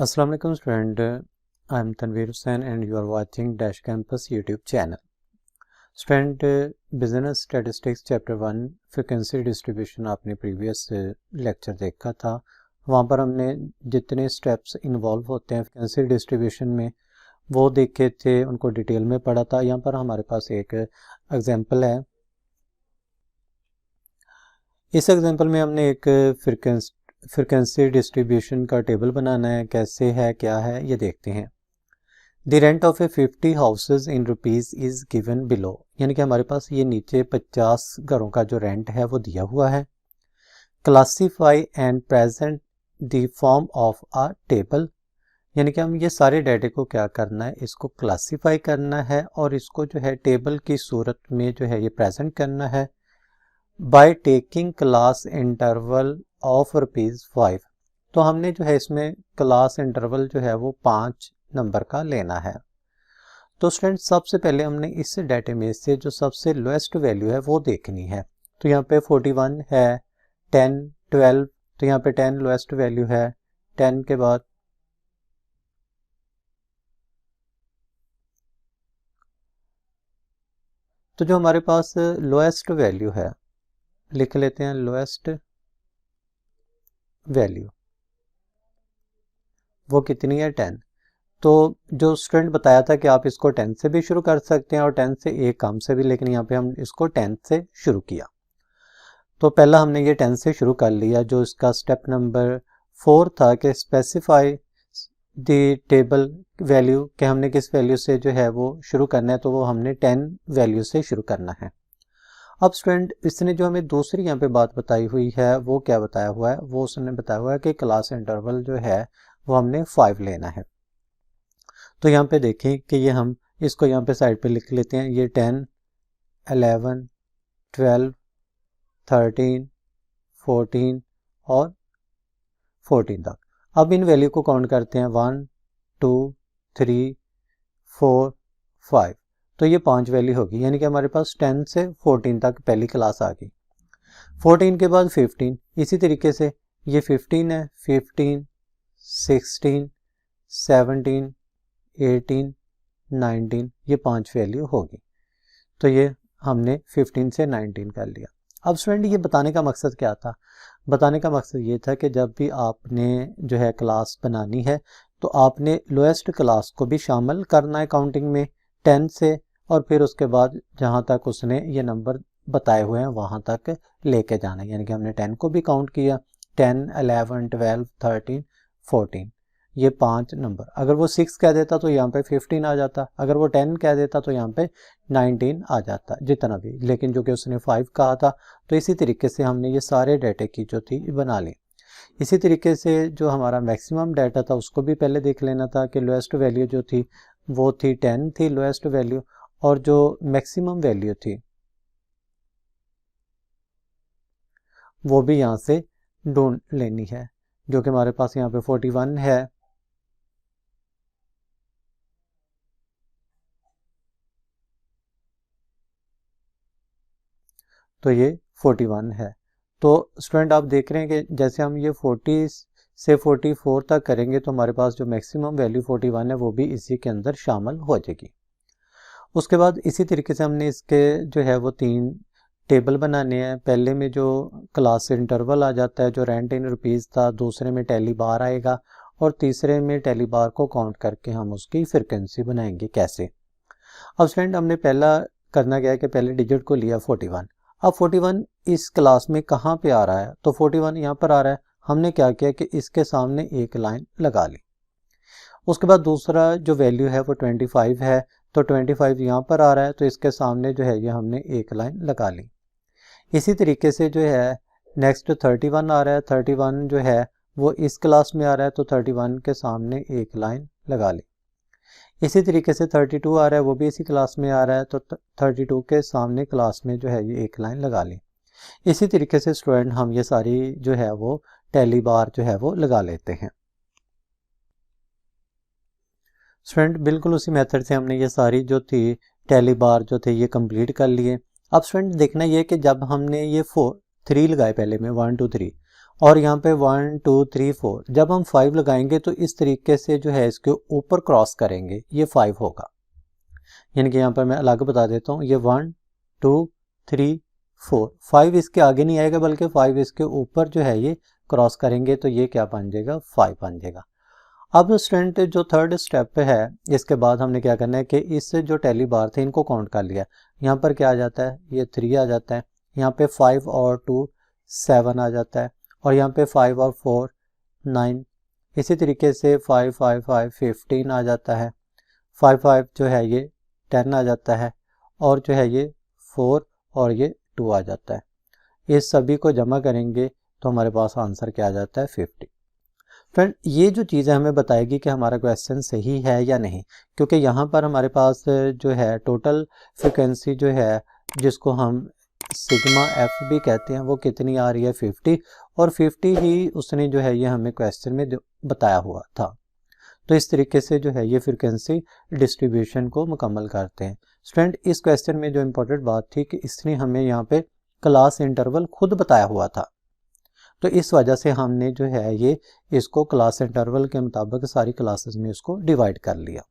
अस्सलाम वालेकुम student, I am Tanveer Hussain and you are watching Dash Campus YouTube channel. Student, business statistics chapter 1 frequency distribution आपने previous lecture देखा था। वहाँ पर हमने जितने स्टेप्स इन्वॉल्व होते हैं फ्रीक्वेंसी डिस्ट्रीब्यूशन में वो देखे थे, उनको डिटेल में पढ़ा था। यहाँ पर हमारे पास एक एग्जांपल है। इस एग्जांपल में हमने एक फ्रीक्वेंसी डिस्ट्रीब्यूशन का टेबल बनाना है। कैसे है, क्या है, ये देखते हैं। The rent of A 50 houses in rupees is given below, यानी कि हमारे पास ये नीचे 50 घरों का जो रेंट है वो दिया हुआ है। Classify and present the form of a table, यानी कि हम ये सारे डाटे को क्या करना है, इसको क्लासीफाई करना है और इसको जो है टेबल की सूरत में जो है ये प्रेजेंट करना है by taking class interval of ₹5। तो हमने जो है इसमें क्लास इंटरवल जो है वो 5 नंबर का लेना है। तो स्टूडेंट सबसे पहले हमने इस डाटे में से जो सबसे लोएस्ट वैल्यू है वो देखनी है। तो यहाँ पे 41 है, 10, 12, तो यहाँ पे 10 लोएस्ट वैल्यू है। 10 के बाद तो जो हमारे पास लोएस्ट वैल्यू है लिख लेते हैं, लोएस्ट वैल्यू वो कितनी है, 10। तो जो स्टूडेंट बताया था कि आप इसको 10 से भी शुरू कर सकते हैं और 10 से एक कम से भी, लेकिन यहाँ पे हम इसको 10 से शुरू किया। तो पहला हमने ये 10 से शुरू कर लिया। जो इसका स्टेप नंबर 4 था कि स्पेसिफाई द टेबल वैल्यू, कि हमने किस वैल्यू से जो है वो शुरू करना है, तो वो हमने 10 वैल्यू से शुरू करना है। अब स्टूडेंट इसने जो हमें दूसरी यहाँ पे बात बताई हुई है वो क्या बताया हुआ है, वो उसने बताया हुआ है कि क्लास इंटरवल जो है वो हमने 5 लेना है। तो यहाँ पे देखें कि ये हम इसको यहाँ पे साइड पे लिख लेते हैं। ये 10, 11, 12, 13, 14 और 14 तक। अब इन वैल्यू को काउंट करते हैं, 1, 2, 3, 4, 5। तो ये 5 वैल्यू होगी, यानी कि हमारे पास 10 से 14 तक पहली क्लास आ गई। 14 के बाद 15, इसी तरीके से ये 15 है, 15, 16, 17, 18, 19, ये 5 वैल्यू होगी। तो ये हमने 15 से 19 कर लिया। अब स्टूडेंट ये बताने का मकसद क्या था? बताने का मकसद ये था कि जब भी आपने जो है क्लास बनानी है तो आपने लोएस्ट क्लास को भी शामिल करना है काउंटिंग में 10 से, और फिर उसके बाद जहाँ तक उसने ये नंबर बताए हुए हैं वहाँ तक लेके जाना है। यानी कि हमने 10 को भी काउंट किया, 10, 11, 12, 13, 14, ये 5 नंबर। अगर वो 6 कह देता तो यहाँ पे 15 आ जाता, अगर वो 10 कह देता तो यहाँ पे 19 आ जाता, जितना भी, लेकिन जो कि उसने 5 कहा था। तो इसी तरीके से हमने ये सारे डाटे की जो थी बना ली। इसी तरीके से जो हमारा मैक्सिमम डाटा था उसको भी पहले देख लेना था कि लोएस्ट वैल्यू जो थी वो थी 10 थी लोएस्ट वैल्यू, और जो मैक्सिमम वैल्यू थी वो भी यहाँ से ढूंढ लेनी है, जो कि हमारे पास यहाँ पे 41 है। तो ये 41 है। तो स्टूडेंट आप देख रहे हैं कि जैसे हम ये 40 से 44 तक करेंगे तो हमारे पास जो मैक्सिमम वैल्यू 41 है वो भी इसी के अंदर शामिल हो जाएगी। उसके बाद इसी तरीके से हमने इसके जो है वो 3 टेबल बनाने हैं। पहले में जो क्लास इंटरवल आ जाता है, जो रेंट इन रुपीज़ था, दूसरे में टैली बार आएगा और तीसरे में टैली बार को काउंट करके हम उसकी फ्रिक्वेंसी बनाएंगे। कैसे? अब स्टूडेंट हमने पहला करना क्या है कि पहले डिजिट को लिया 41। अब 41 इस क्लास में कहाँ पे आ रहा है, तो 41 यहाँ पर आ रहा है। हमने क्या किया कि इसके सामने एक लाइन लगा ली। उसके बाद दूसरा जो वैल्यू है वो 25 है, तो 25 यहाँ पर आ रहा है, तो इसके सामने जो है ये हमने एक लाइन लगा ली। इसी तरीके से जो है नेक्स्ट 31 आ रहा है, 31 जो है वो इस क्लास में आ रहा है, तो 31 के सामने एक लाइन लगा ली। इसी तरीके से 32 आ रहा है, वो भी इसी क्लास में आ रहा है, तो 32 के सामने क्लास में जो है ये एक लाइन लगा ली। इसी तरीके से स्टूडेंट हम ये सारी जो है वो टैली बार जो है वो लगा लेते हैं। स्टूडेंट बिल्कुल उसी मेथड से हमने ये सारी जो थी टैली बार जो थे ये कंप्लीट कर लिए। अब स्टूडेंट देखना ये कि जब हमने ये 3 लगाए, पहले में 1 2 3, और यहाँ पे 1 2 3 4, जब हम 5 लगाएंगे तो इस तरीके से जो है इसके ऊपर क्रॉस करेंगे, ये 5 होगा। यानी कि यहाँ पर मैं अलग बता देता हूँ, ये 1 2 3 4, 5 इसके आगे नहीं आएगा बल्कि 5 इसके ऊपर जो है ये क्रॉस करेंगे तो ये क्या बन जाएगा, 5 बन जाएगा। अब स्टूडेंट जो थर्ड स्टेप है, इसके बाद हमने क्या करना है कि इस जो टैली बार थे इनको काउंट कर लिया। यहाँ पर क्या आ जाता है, ये 3 आ जाता है, यहाँ पे 5 और 2 7 आ जाता है, और यहाँ पे 5 और 4 9, इसी तरीके से 5 5 5 15 आ जाता है, 5 5 जो है ये 10 आ जाता है, और जो है ये 4 और ये 2 आ जाता है। इस सभी को जमा करेंगे तो हमारे पास आंसर क्या आ जाता है, 50। फ्रेंड ये जो चीज़ें हमें बताएगी कि हमारा क्वेश्चन सही है या नहीं, क्योंकि यहाँ पर हमारे पास जो है टोटल फ्रिक्वेंसी जो है जिसको हम सिग्मा एफ भी कहते हैं वो कितनी आ रही है, 50, और 50 ही उसने जो है ये हमें क्वेश्चन में बताया हुआ था। तो इस तरीके से जो है ये फ्रिक्वेंसी डिस्ट्रीब्यूशन को मुकम्मल करते हैं। स्टूडेंट इस क्वेश्चन में जो इम्पोर्टेंट बात थी कि इसने हमें यहाँ पे क्लास इंटरवल खुद बताया हुआ था, तो इस वजह से हमने जो है ये इसको क्लास इंटरवल के मुताबिक सारी क्लासेस में इसको डिवाइड कर लिया।